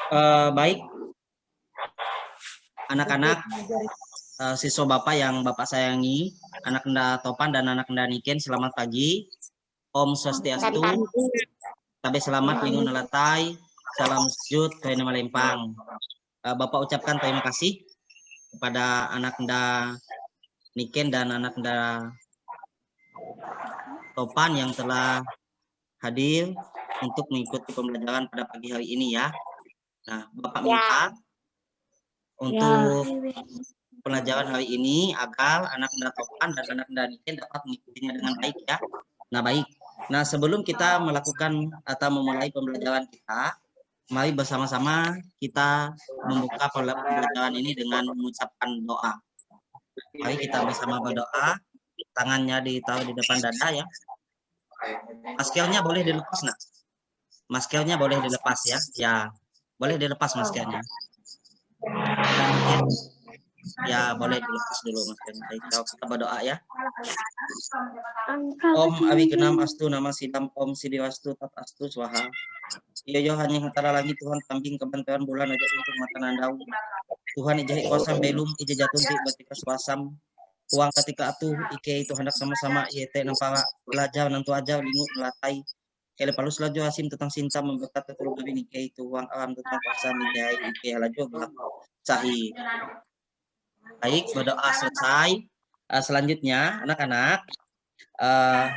Baik, anak-anak siswa Bapak yang Bapak sayangi, anak Nda Topan dan anak Nda Niken, selamat pagi. Om Swastiastu, tabe selamat lingun nalatai, salam sujud kaya nama lempang. Bapak ucapkan terima kasih kepada anak Nda Niken dan anak Nda Topan yang telah hadir untuk mengikuti pembelajaran pada pagi hari ini ya. Nah, Bapak minta untuk pelajaran hari ini agar anak Nda Topan dan anak Nda Niken dapat mengikutinya dengan baik ya. Nah, baik. Nah, sebelum kita melakukan atau memulai pembelajaran kita, mari bersama-sama kita membuka pembelajaran ini dengan mengucapkan doa. Mari kita bersama berdoa, tangannya ditaruh di depan dada ya. Maskernya boleh dilepas, nak. Maskernya boleh dilepas ya. Ya, boleh dilepas maskernya. Ya, boleh dilepas dulu maskernya. Baik, kita berdoa ya. Om Awigenam Astu Nama Sidam Om Sidiwastu Tat Astu Swaha. Iyo hanya hatara lagi Tuhan tamping kebantuan bulan aja untuk mata nandau. Tuhan ijah kosam belum ijah jatun di batika swasam. Uang ketika atuh ike itu hendak sama-sama yete nampara belajar nantu aja lingu melatai. Kele palus laju asim tentang cinta membekat keturun gabi ike itu uang alam tentang kuasa mijai ike laju gelap sahih. Baik, berdoa selesai. Selanjutnya anak-anak,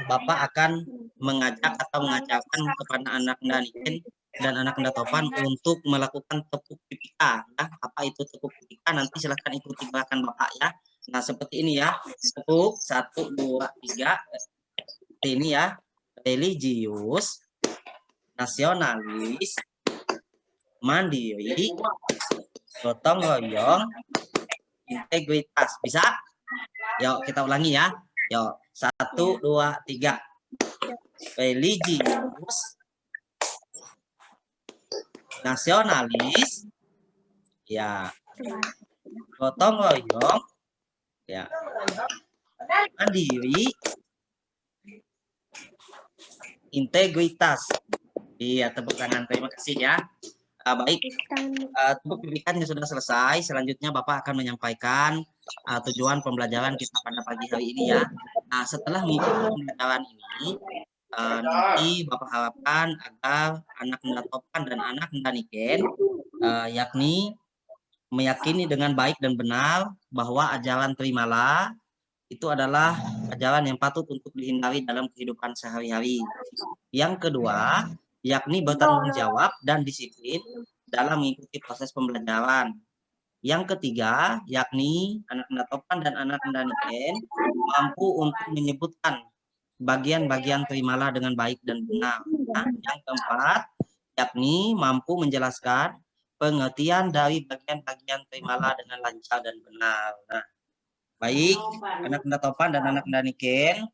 Bapak akan mengajak atau mengajarkan kepada anak Nda Niken dan anak Nda Topan untuk melakukan tepuk tipika ya. Apa itu tepuk tipika? Nanti silahkan ikuti gerakan Bapak ya. Nah, seperti ini ya. Tepuk 1 2 3. Ini ya. Religius, nasionalis, mandiri, gotong royong, integritas. Bisa? Yuk kita ulangi ya. Yuk 1 2 3. Religius, nasionalis, ya, gotong royong, ya, mandiri, integritas. Iya, tepuk tangan. Terima kasih ya. Baik, tepuk pipikannya sudah selesai. Selanjutnya Bapak akan menyampaikan tujuan pembelajaran kita pada pagi hari ini ya. Nah, setelah mengikuti pembelajaran ini, nanti Bapak harapkan agar anak Nda Topan dan anak Nda Niken yakni meyakini dengan baik dan benar bahwa ajaran terimalah itu adalah ajaran yang patut untuk dihindari dalam kehidupan sehari-hari. Yang kedua, yakni bertanggung jawab dan disiplin dalam mengikuti proses pembelajaran. Yang ketiga, yakni anak Nda Topan dan anak Nda Niken mampu untuk menyebutkan bagian-bagian terimalah dengan baik dan benar. Nah, yang keempat, yakni mampu menjelaskan pengertian dari bagian-bagian terimalah dengan lancar dan benar. Nah, baik, anak Nda Topan dan anak Nda Niken,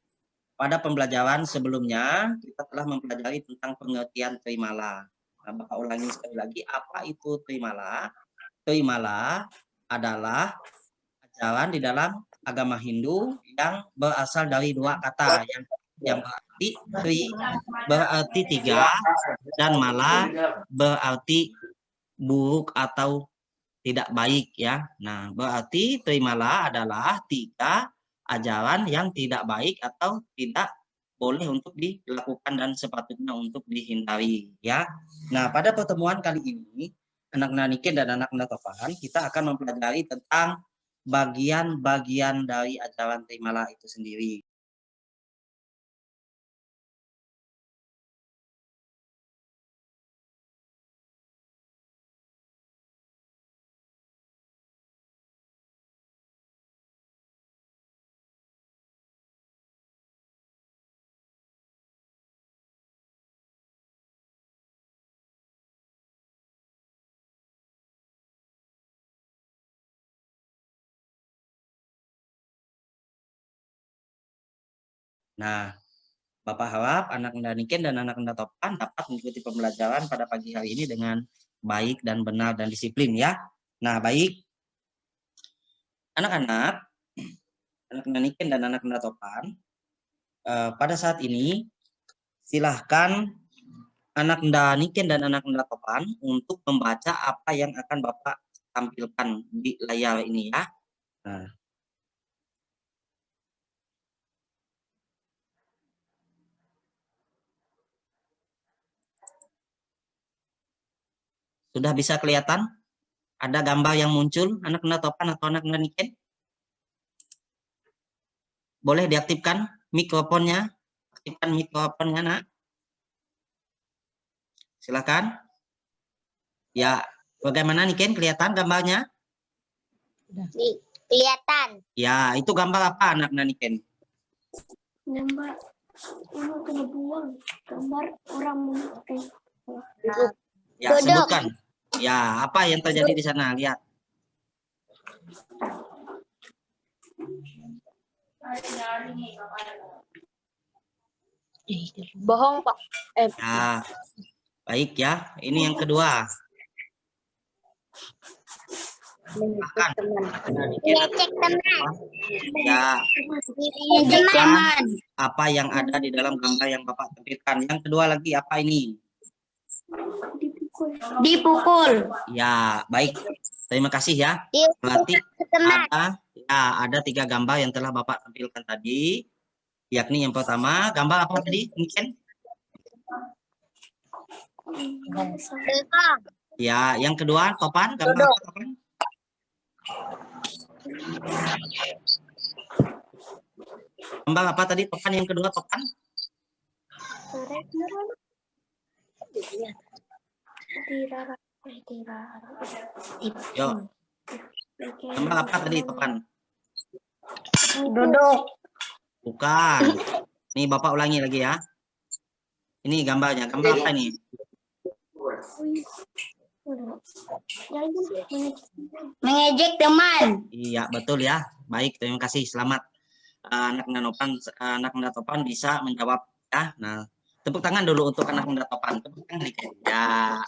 pada pembelajaran sebelumnya kita telah mempelajari tentang pengertian terimalah. Nah, Bapak ulangi sekali lagi, apa itu terimalah? Terimalah adalah ajaran di dalam agama Hindu yang berasal dari dua kata, yang berarti tri berarti tiga dan malah berarti buruk atau tidak baik ya. Nah, berarti terimalah adalah tiga ajaran yang tidak baik atau tidak boleh untuk dilakukan dan sepatutnya untuk dihindari ya. Nah, pada pertemuan kali ini anak Niken dan anak Topan kita akan mempelajari tentang bagian-bagian dari ajaran terimalah itu sendiri. Nah, Bapak harap anak Nda Niken dan anak Nda Topan dapat mengikuti pembelajaran pada pagi hari ini dengan baik dan benar dan disiplin ya. Nah, baik. Anak-anak, anak Nda Niken dan anak Nda Topan, pada saat ini silahkan anak Nda Niken dan anak Nda Topan untuk membaca apa yang akan Bapak tampilkan di layar ini ya. Nah. Sudah bisa kelihatan? Ada gambar yang muncul anak Nda Topan atau anak Nda Niken? Boleh diaktifkan mikrofonnya? Aktifkan mikrofonnya, Nak. Silakan. Ya, bagaimana Niken? Kelihatan gambarnya? Kelihatan. Ya, itu gambar apa anak Nda Niken? Gambar ini kena buang. Gambar orang memakai. Ya, sebutkan. Ya, apa yang terjadi di sana? Lihat. Bohong, Pak. Ya, baik ya. Ini yang kedua. Makan. Ngecek teman. Ya, Ngecek teman. apa yang ada di dalam gambar yang Bapak tampilkan. Yang kedua lagi apa ini? Dipukul. Ya, baik. Terima kasih ya. Berarti ada 3 gambar yang telah Bapak tampilkan tadi. Yakni yang pertama, gambar apa tadi? Niken? Ya, yang kedua, Topan. Gambar apa, Topan? Gambar apa tadi, Topan? Yang kedua, Topan? Yo. Gambar apa tadi, Topan? Duduk. Bukan. Nih, Bapak ulangi lagi ya. Ini gambarnya. Gambar apa ini? Mengejek teman. Iya, betul ya. Baik, terima kasih. Selamat. Anak Nda Topan bisa menjawab ya. Nah, tepuk tangan dulu untuk anak Nda Topan. Tepuk tangan Niken. Ya,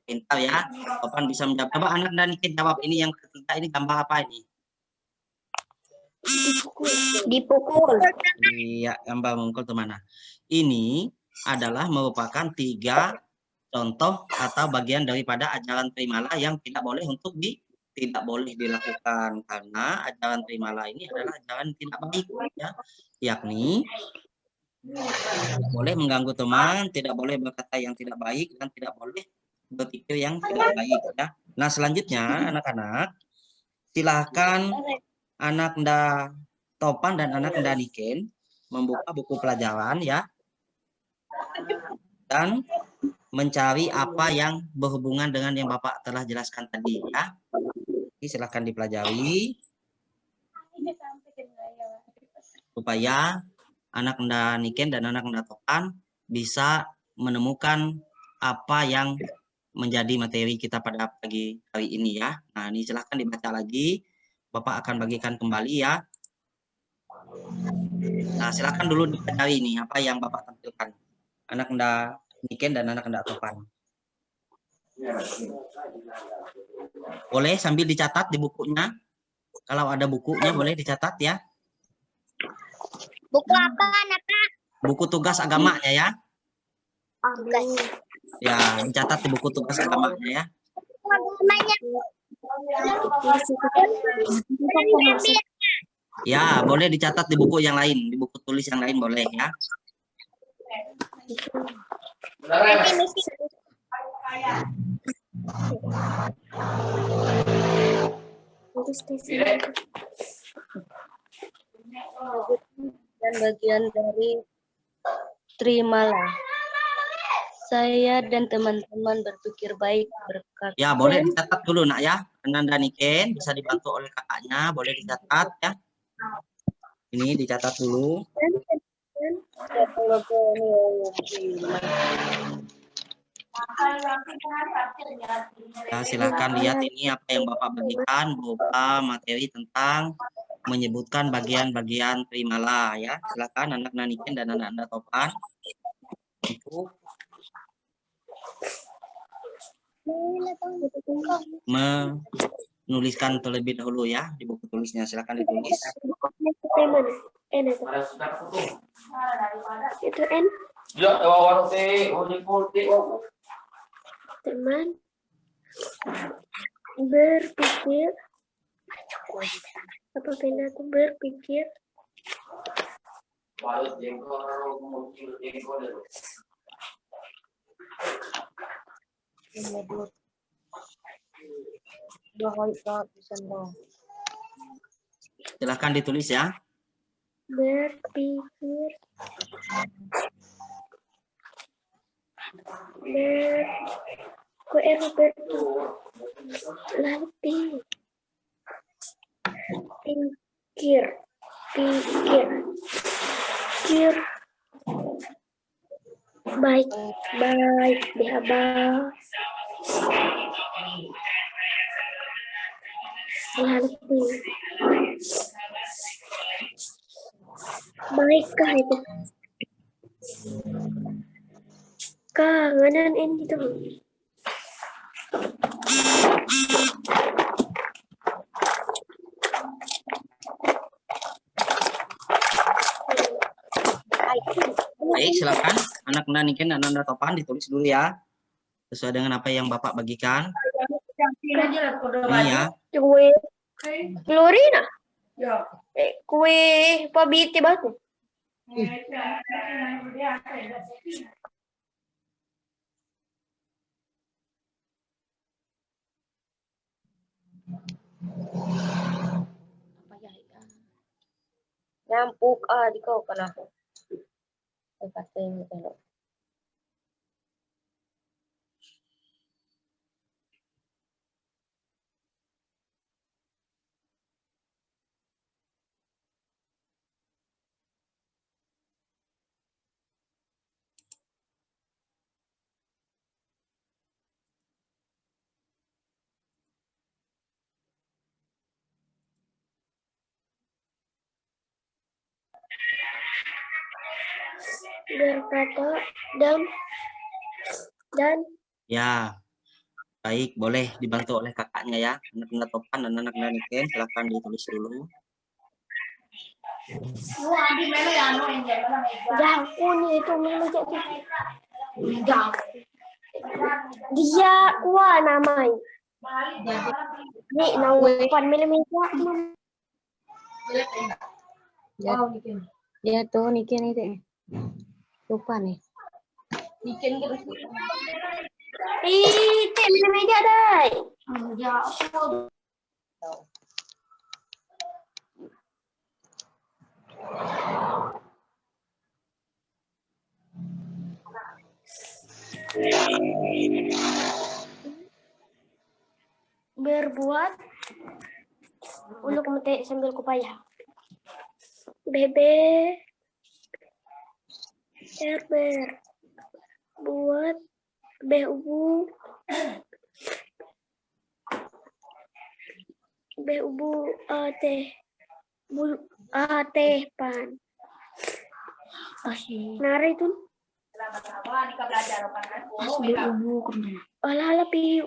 pintar ya. Topan bisa menjawab. Coba anak Nda Niken jawab. Ini yang ketiga, ini gambar apa ini? Dipukul. Iya, gambar memukul teman. Ini adalah merupakan 3 contoh atau bagian daripada ajaran Trimala yang tidak boleh dilakukan, karena ajaran Trimala ini adalah ajaran tidak baik ya. Yakni tidak boleh mengganggu teman, tidak boleh berkata yang tidak baik, dan tidak boleh berpikir yang tidak baik ya. Nah, selanjutnya anak-anak silahkan anak Nda Topan dan anak Nda Niken membuka buku pelajaran ya, dan mencari apa yang berhubungan dengan yang Bapak telah jelaskan tadi ya. Jadi silahkan dipelajari supaya anak Nda Niken dan anak Nda Topan bisa menemukan apa yang menjadi materi kita pada pagi hari ini ya. Nah, ini silahkan dibaca lagi. Bapak akan bagikan kembali ya. Nah, silahkan dulu dipelajari ini apa yang Bapak tampilkan. Anak Nda Niken dan anak Nda Topan. Boleh sambil dicatat di bukunya. Kalau ada bukunya boleh dicatat ya. Buku apa, Pak? Buku tugas agamanya ya. Ya, dicatat di buku tugas agamanya ya. Ya, boleh dicatat di buku yang lain, di buku tulis yang lain boleh ya. Dan bagian dari Trimala. Saya dan teman-teman berpikir baik berkata. Ya, boleh dicatat dulu nak ya. Nanda Niken bisa dibantu oleh kakaknya, boleh dicatat ya. Ini dicatat dulu. Ya, silahkan lihat ini apa yang Bapak berikan berupa materi tentang menyebutkan bagian-bagian Trimala ya. Silakan anak Niken dan anak Nda Topan untuk menuliskan terlebih dahulu ya di buku tulisnya. Silakan ditulis. Itu N. Teman berpikir apabila aku berpikir Silahkan ditulis ya. berpikir pikir baik dihabang lalu baikkah itu kangenan ini tuh Baik, silakan anak-anak Niken dan Ananda Topan ditulis dulu ya. Sesuai dengan apa yang Bapak bagikan. Ini ya. kue Florina kue pabiti batu nyampuk di kau kana berkata dan Ya. Baik, boleh dibantu oleh kakaknya ya. Anak-anak Topan dan anak-anak Niken, silakan ditulis dulu. jangkun itu meja dia kuah namanya nih naupan meja dia tuh Niken itu lupa nih Niken gitu meja dai berbuat untuk memetik sambil kupayah bebe erber buat behubu teh bul teh pan nari itu behubu ala pi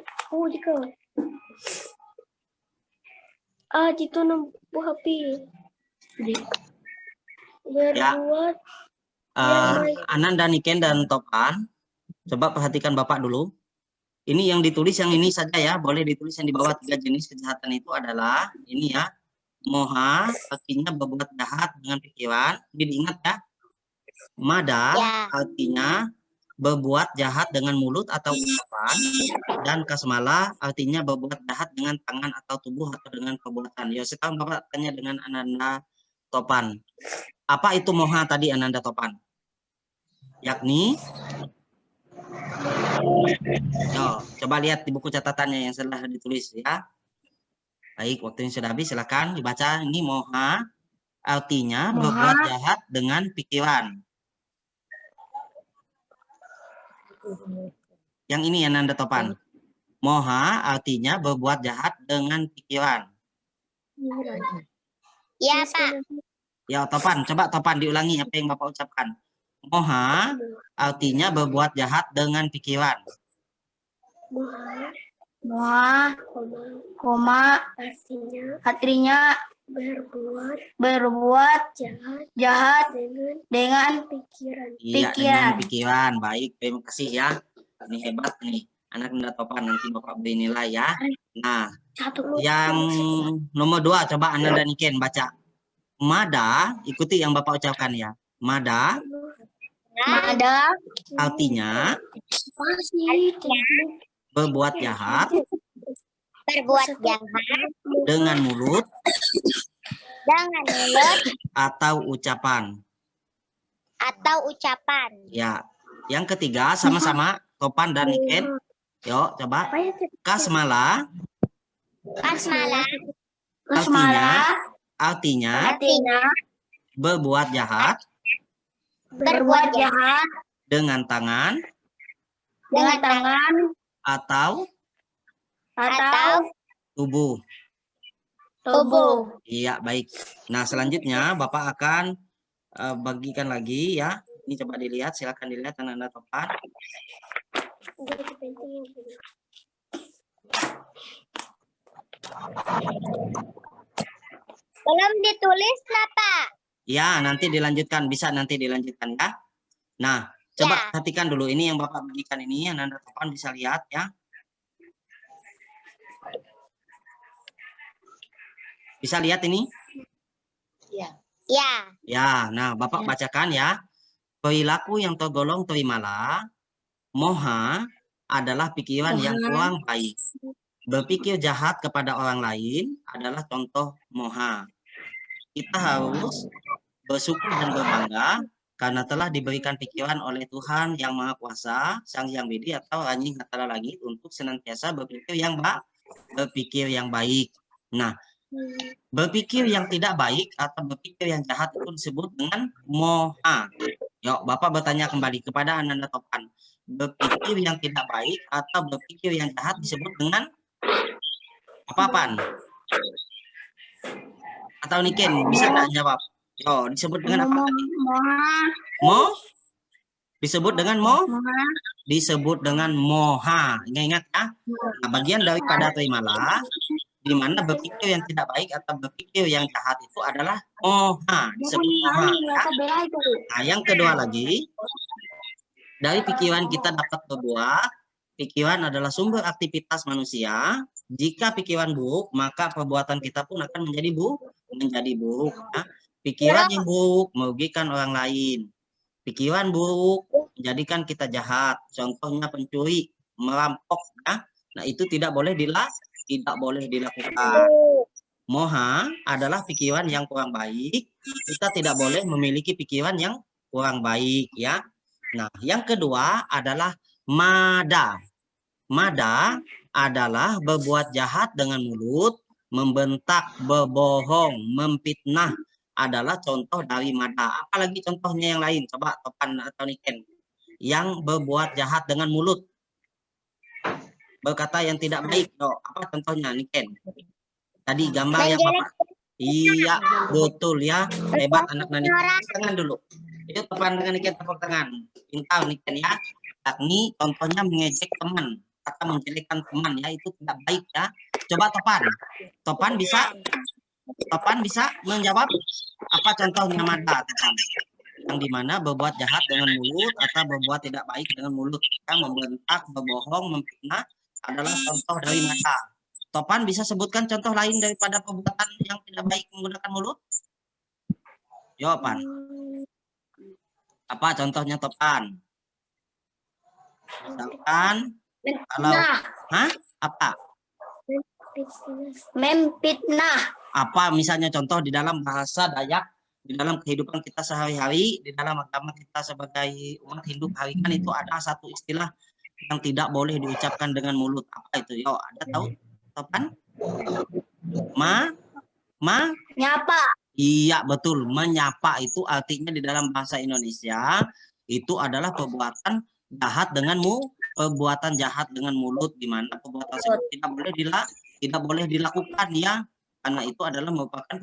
jika itu buah api berbuat Ananda, Niken, dan Topan, coba perhatikan Bapak dulu. Ini yang ditulis yang ini saja ya, boleh ditulis yang di bawah 3 jenis kejahatan itu adalah ini ya, moha, artinya berbuat jahat dengan pikiran, ini diingat ya. Mada, artinya berbuat jahat dengan mulut atau ucapan, dan kasmala, artinya berbuat jahat dengan tangan atau tubuh atau dengan perbuatan. Ya, sekarang Bapak tanya dengan Ananda Topan. Apa itu moha tadi Ananda Topan? Yakni coba lihat di buku catatannya yang sudah ditulis ya. Baik, waktunya sudah habis, silakan dibaca. Ini moha artinya berbuat jahat dengan pikiran. Yang ini Ananda Topan. Moha artinya berbuat jahat dengan pikiran. Ya, Pak. Ya, Topan, coba Topan diulangi apa yang Bapak ucapkan. Moha artinya berbuat jahat dengan pikiran. Moha, koma, artinya berbuat jahat dengan Iya, dengan pikiran. Baik, terima kasih ya. Ini hebat nih. Anak Nanda Topan, nanti Bapak beri nilai ya. Nah, yang nomor 2, coba Anda dan Niken baca. Mada, ikuti yang Bapak ucapkan ya. Mada, artinya berbuat jahat dengan mulut atau ucapan. Ya, yang ketiga sama-sama Topan dan Niken. Yuk, coba. Kasmala, artinya berbuat jahat dengan tangan atau tubuh. Iya, baik. Nah, selanjutnya Bapak akan bagikan lagi ya. Ini coba dilihat, silakan dilihat Anda Topan. Belum ditulis lah, Pak. Ya, nanti dilanjutkan, bisa nanti dilanjutkan ya. Nah, coba perhatikan dulu ini yang Bapak bagikan ini, yang Anda Topan bisa lihat ya. Bisa lihat ini? Ya. Ya, nah Bapak bacakan ya. Perilaku yang tergolong terimalah, moha adalah pikiran yang kurang baik. Berpikir jahat kepada orang lain adalah contoh moha. Kita harus bersyukur dan berbangga karena telah diberikan pikiran oleh Tuhan yang Maha Kuasa, Sang Hyang Widi atau Ranjing Hatara Langit untuk senantiasa berpikir yang baik. Nah, berpikir yang tidak baik atau berpikir yang jahat itu disebut dengan moha. Yuk, Bapak bertanya kembali kepada Ananda Topan. Berpikir yang tidak baik atau berpikir yang jahat disebut dengan apa-apaan? Atau Niken, bisa nggak jawab? Oh, disebut dengan apa tadi? Disebut dengan disebut dengan moha. Ingat ya. Nah, bagian daripada terimalah, di mana berpikir yang tidak baik atau berpikir yang jahat itu adalah moha, disebut moha. Ya. Nah, yang kedua lagi, dari pikiran kita dapat berbuat. Pikiran adalah sumber aktivitas manusia. Jika pikiran buruk, maka perbuatan kita pun akan menjadi buruk. Ya. Pikiran yang buruk merugikan orang lain. Pikiran buruk menjadikan kita jahat. Contohnya pencuri, merampok. Ya. Nah, itu tidak boleh dilakukan. Moha adalah pikiran yang kurang baik. Kita tidak boleh memiliki pikiran yang kurang baik ya. Nah, yang kedua adalah mada. Mada adalah berbuat jahat dengan mulut, membentak, berbohong, memfitnah adalah contoh dari mada. Apalagi contohnya yang lain? Coba Topan atau Niken. Yang berbuat jahat dengan mulut. Berkata yang tidak baik. Oh, apa contohnya Niken? Tadi gambar yang Bapak. Iya, betul ya. Hebat anak Niken. Tangan dulu. Itu Topan dengan Niken tepuk tangan. Pintar Niken ya. Ini contohnya mengejek teman atau menjelekkan teman ya, itu tidak baik ya. Coba Topan. Topan bisa menjawab apa contohnya mada Topan? Yang dimana berbuat jahat dengan mulut atau berbuat tidak baik dengan mulut, ya, membentak, berbohong, memfitnah adalah contoh dari mada. Topan bisa sebutkan contoh lain daripada perbuatan yang tidak baik menggunakan mulut? Jawaban. Apa contohnya Topan? Misalkan kalau apa? Memfitnah. Apa misalnya contoh di dalam bahasa Dayak, di dalam kehidupan kita sehari-hari, di dalam agama kita sebagai umat Hindu Harian itu ada satu istilah yang tidak boleh diucapkan dengan mulut. Apa itu? Yo, ada tahu? Topan? Nyapa. Iya, betul. Menyapa itu artinya di dalam bahasa Indonesia itu adalah perbuatan jahat perbuatan jahat dengan mulut, di mana perbuatan tersebut tidak boleh dilakukan ya, karena itu adalah merupakan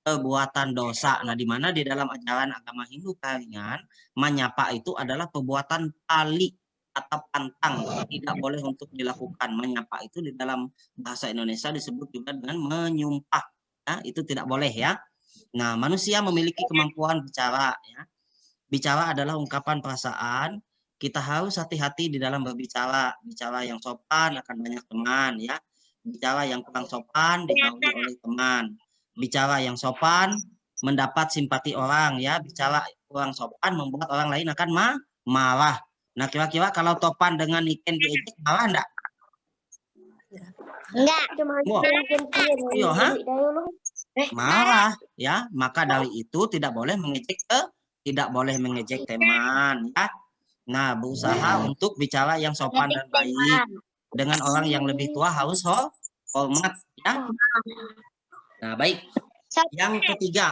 perbuatan dosa. Nah, di mana di dalam ajaran agama Hindu Karingan, menyapa itu adalah perbuatan pali atau pantang, tidak boleh untuk dilakukan. Menyapa itu di dalam bahasa Indonesia disebut juga dengan menyumpah. ya, itu tidak boleh ya. Nah, manusia memiliki kemampuan bicara ya. Bicara adalah ungkapan perasaan. Kita harus hati-hati di dalam berbicara. Bicara yang sopan akan banyak teman ya. Bicara yang kurang sopan dijauhi oleh teman. Bicara yang sopan mendapat simpati orang ya. Bicara kurang sopan membuat orang lain akan marah. Nah, kira-kira kalau Topan dengan Niken diejek marah enggak? Enggak. Wah, iya, ha? Marah ya. Maka dari itu tidak boleh mengejek teman ya. Nah, berusaha untuk bicara yang sopan dan baik. Dengan orang yang lebih tua harus hormat ya. Nah, baik. Yang ketiga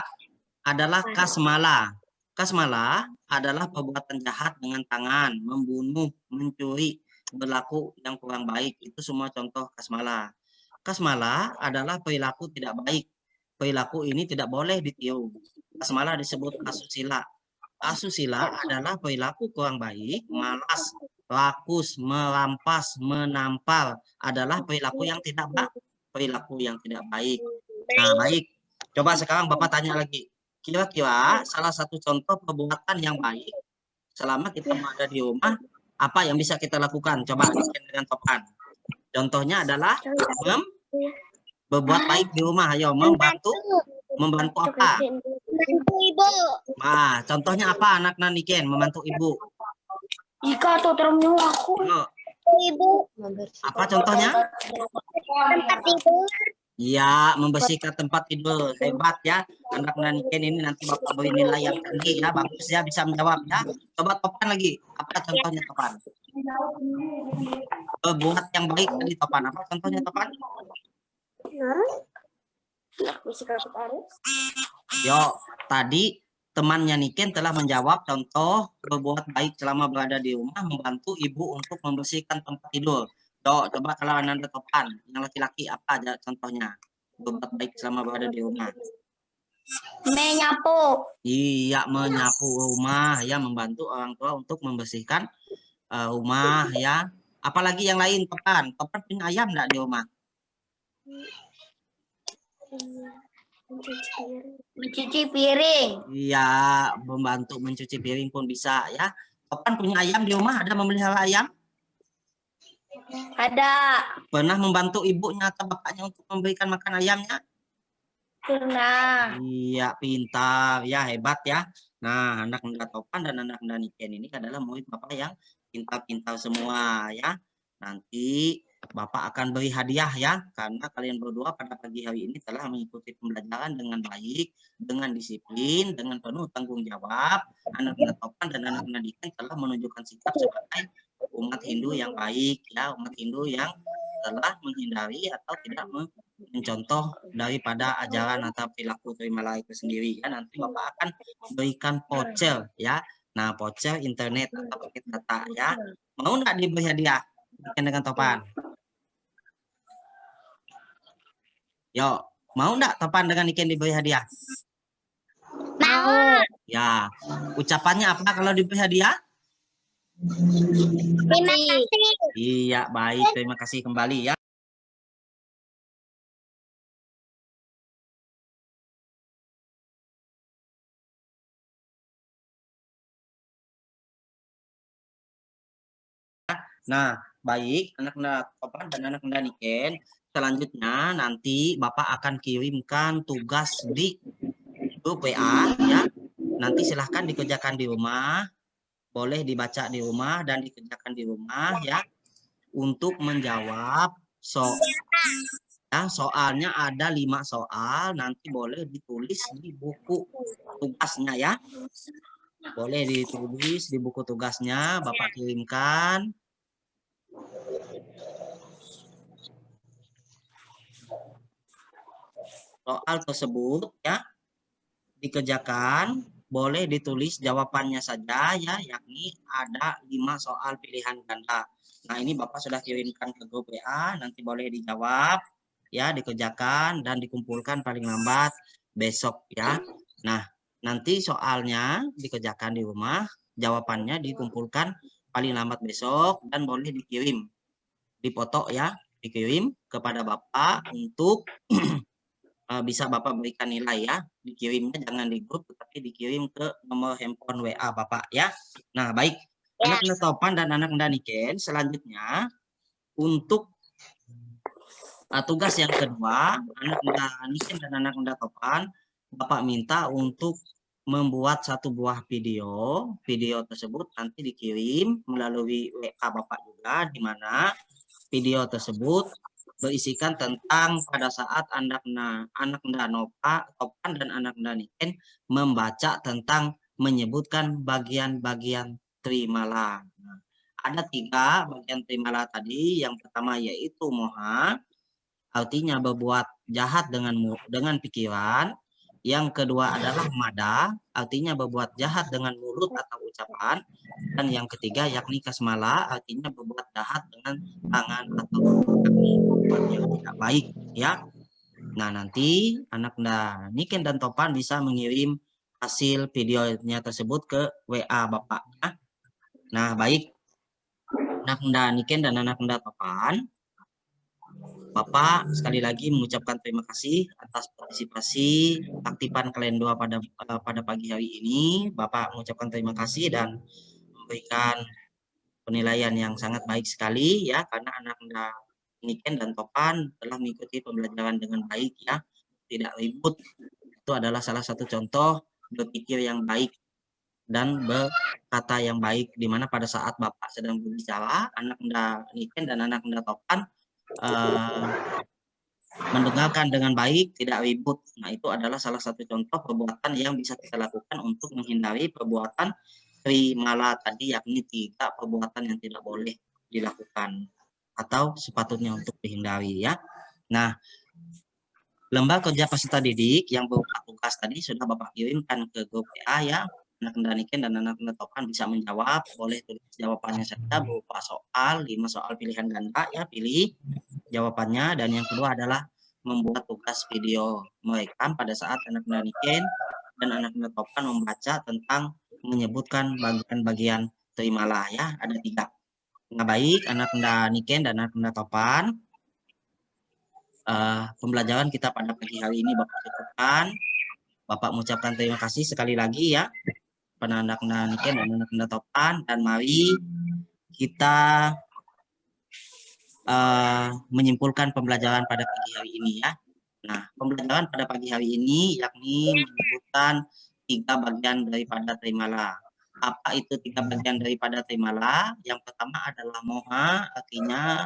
adalah kasmala. Kasmala adalah perbuatan jahat dengan tangan, membunuh, mencuri, berlaku yang kurang baik. Itu semua contoh kasmala. Kasmala adalah perilaku tidak baik. Perilaku ini tidak boleh ditiru. Kasmala disebut asusila. Asusila adalah perilaku kurang baik, malas, rakus, merampas, menampar adalah perilaku yang tidak baik. Nah, baik. Coba sekarang Bapak tanya lagi. Kira-kira salah satu contoh perbuatan yang baik selama kita berada di rumah, apa yang bisa kita lakukan? Coba dengan Topan. Contohnya adalah berbuat baik di rumah. Ayo, membantu apa? Membantu ibu. Nah, contohnya apa anak Niken membantu ibu? Ika tuh terumnya aku. Ibu. Apa contohnya? Tempat tidur. Iya, membersihkan tempat tidur. Hebat ya. Anak Niken ini nanti Bapak beri nilai yang tinggi ya. Bagus ya, bisa menjawab ya. Coba Topan lagi. Apa contohnya Topan? Berbuat yang baik tadi Topan. Apa contohnya Topan? Yo, tadi temannya Niken telah menjawab contoh berbuat baik selama berada di rumah, membantu ibu untuk membersihkan tempat tidur. Coba kalau Anda Topan, yang laki-laki apa aja contohnya berbuat baik selama berada di rumah? Menyapu. Iya, menyapu rumah ya, membantu orang tua untuk membersihkan rumah ya. Apalagi yang lain Topan? Topan punya ayam enggak di rumah? Mencuci piring. Iya, membantu mencuci piring pun bisa ya. Topan punya ayam di rumah, ada memelihara ayam? Ada. Pernah membantu ibunya atau bapaknya untuk memberikan makan ayamnya? Pernah. Iya, pintar ya, hebat ya. Nah, anak Nda Topan dan anak Nda Niken ini adalah murid Bapak yang pintar-pintar semua ya. Nanti Bapak akan beri hadiah ya, karena kalian berdua pada pagi hari ini telah mengikuti pembelajaran dengan baik, dengan disiplin, dengan penuh tanggung jawab. Anak Nda Topan dan anak Nda Niken telah menunjukkan sikap sebagai umat Hindu yang baik ya, umat Hindu yang telah menghindari atau tidak mencontoh daripada ajaran atau perilaku terimalah itu sendiri ya. Nanti Bapak akan berikan voucher ya. Nah, voucher internet atau paket data ya. Mau nggak diberi hadiah dengan Topan? Yo, mau nggak Topan dengan Niken diberi hadiah? Mau. Ya, ucapannya apa kalau diberi hadiah? Terima kasih. Iya, baik. Terima kasih kembali ya. Nah, baik anak-anak Topan dan anak-anak Niken. Selanjutnya nanti Bapak akan kirimkan tugas di grup WA ya. Nanti silahkan dikerjakan di rumah. Boleh dibaca di rumah dan dikerjakan di rumah ya. Untuk menjawab soalnya ada 5 soal, nanti boleh ditulis di buku tugasnya ya. Boleh ditulis di buku tugasnya, Bapak kirimkan. Soal tersebut ya dikerjakan, boleh ditulis jawabannya saja ya, yakni ada 5 soal pilihan ganda. Nah, ini Bapak sudah kirimkan ke grup WA, nanti boleh dijawab ya, dikerjakan dan dikumpulkan paling lambat besok ya. Nah, nanti soalnya dikerjakan di rumah, jawabannya dikumpulkan paling lambat besok dan boleh dikirim, dipoto ya, dikirim kepada Bapak untuk bisa Bapak berikan nilai ya. Dikirimnya jangan di grup, tetapi dikirim ke nomor handphone WA Bapak ya. Nah, baik. Anak Anda Topan dan anak Anda Niken, selanjutnya untuk tugas yang kedua, anak Anda Niken dan anak Anda Topan, Bapak minta untuk membuat satu buah video. Video tersebut nanti dikirim melalui WA Bapak juga, di mana video tersebut berisikan tentang pada saat anak Anda Nova, Topan dan anak Anda Niken membaca tentang menyebutkan bagian-bagian terimalah. Nah, ada 3 bagian terimalah tadi. Yang pertama yaitu moha, artinya berbuat jahat dengan pikiran. Yang kedua adalah mada, artinya berbuat jahat dengan mulut atau ucapan. Dan yang ketiga yakni kasmala, artinya berbuat jahat dengan tangan atau berbuat yang tidak baik ya. Nah, nanti anak Niken dan Topan bisa mengirim hasil videonya tersebut ke WA Bapak ya. Nah, baik. Anak Niken dan anak Topan, Bapak sekali lagi mengucapkan terima kasih atas partisipasi aktifan kalian dua pada pagi hari ini. Bapak mengucapkan terima kasih dan memberikan penilaian yang sangat baik sekali ya, karena anak Niken dan Topan telah mengikuti pembelajaran dengan baik ya, tidak ribut. Itu adalah salah satu contoh berpikir yang baik dan berkata yang baik, di mana pada saat Bapak sedang berbicara, anak Niken dan anak Topan mendengarkan dengan baik, tidak ribut. Nah, itu adalah salah satu contoh perbuatan yang bisa kita lakukan untuk menghindari perbuatan trimala tadi, yakni 3 perbuatan yang tidak boleh dilakukan atau sepatutnya untuk dihindari ya. Nah, lembar kerja peserta didik yang berupa tugas tadi sudah Bapak kirimkan ke grup WA ya. Anak Niken dan anak Topan bisa menjawab, boleh tulis jawabannya saja berupa soal, 5 soal pilihan ganda ya, pilih jawabannya. Dan yang kedua adalah membuat tugas video merekam pada saat anak Niken dan anak Topan membaca tentang menyebutkan bagian-bagian terimalah ya, ada 3. Nah, baik anak Niken dan anak Topan, pembelajaran kita pada pagi hari ini Bapak cukupkan. Bapak mengucapkan terima kasih sekali lagi ya pada anak Niken dan anak Topan, dan mari kita menyimpulkan pembelajaran pada pagi hari ini ya. Nah, pembelajaran pada pagi hari ini yakni menyebutkan 3 bagian daripada trimala. Apa itu 3 bagian daripada trimala? Yang pertama adalah moha, artinya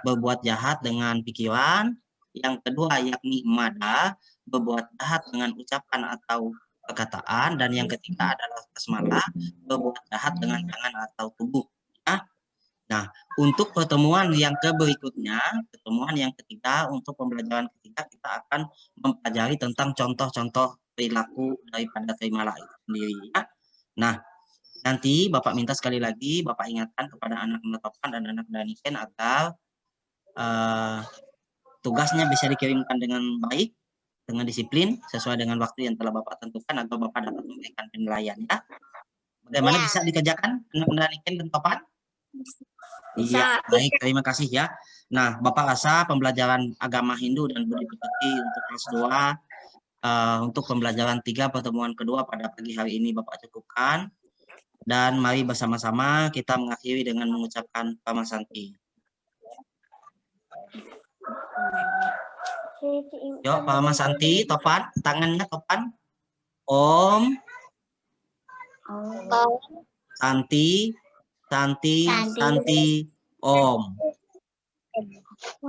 berbuat jahat dengan pikiran. Yang kedua yakni mada, berbuat jahat dengan ucapan atau perkataan. Dan yang ketiga adalah kasmala, berbuat jahat dengan tangan atau tubuh ya. Nah, untuk pertemuan yang berikutnya, pertemuan yang ketiga, untuk pembelajaran ketiga, kita akan mempelajari tentang contoh-contoh perilaku daripada trimala itu sendiri ya. Nah, nanti Bapak minta sekali lagi, Bapak ingatkan kepada anak Topan dan anak Niken agar tugasnya bisa dikirimkan dengan baik, dengan disiplin, sesuai dengan waktu yang telah Bapak tentukan, agar Bapak dapat memberikan penilaian ya. Bagaimana bisa dikerjakan anak Niken dan Topan? Iya, baik, terima kasih ya. Nah, Bapak rasa pembelajaran agama Hindu dan budi pekerti untuk kelas 2 untuk pembelajaran 3 pertemuan kedua pada pagi hari ini Bapak cukupkan. Dan mari bersama-sama kita mengakhiri dengan mengucapkan Pamasanti. Yuk, Pamasanti, Topan, tangannya Topan. Om. Santi. Santi, Santi, Om.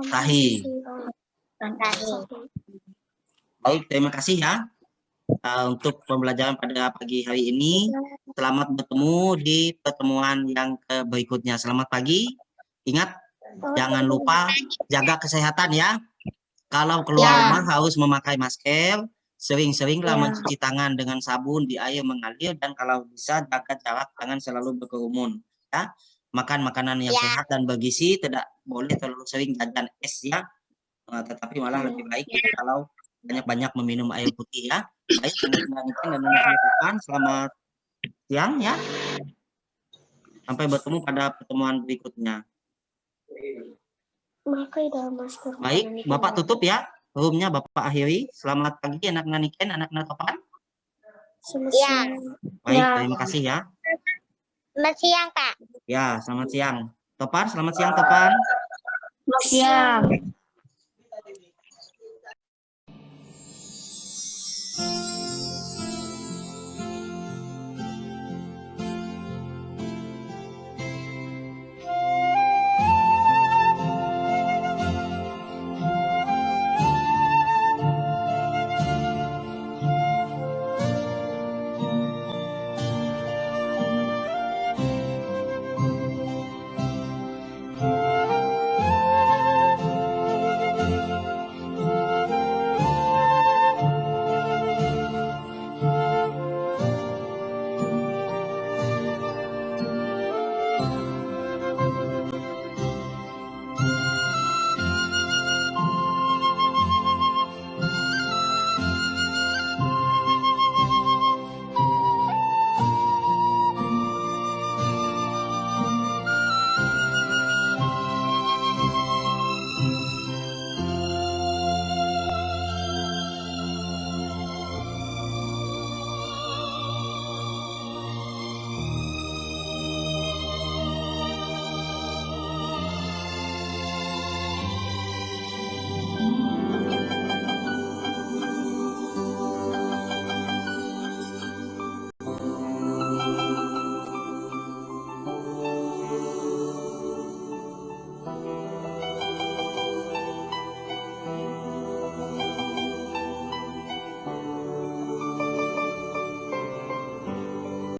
Tahi. Baik, terima kasih ya untuk pembelajaran pada pagi hari ini. Selamat bertemu di pertemuan yang berikutnya. Selamat pagi. Ingat, jangan lupa jaga kesehatan ya. Kalau keluar rumah harus memakai masker. Sering-seringlah mencuci tangan dengan sabun di air mengalir, dan kalau bisa jaga jarak tangan selalu berkerumun. Ya, makan makanan yang sehat dan bergizi, tidak boleh terlalu sering jajan es ya, tetapi malah lebih baik kalau banyak-banyak meminum air putih ya. Baik, dan teman-teman, selamat siang ya. Sampai bertemu pada pertemuan berikutnya. Baik, Bapak tutup ya. Roomnya Bapak akhiri. Selamat pagi anak-anak Niken, anak-anak Topan. Ya. Baik, Ya. terima kasih ya. Selamat siang, Kak. Ya, selamat siang. Topan, selamat siang Topan. Siang.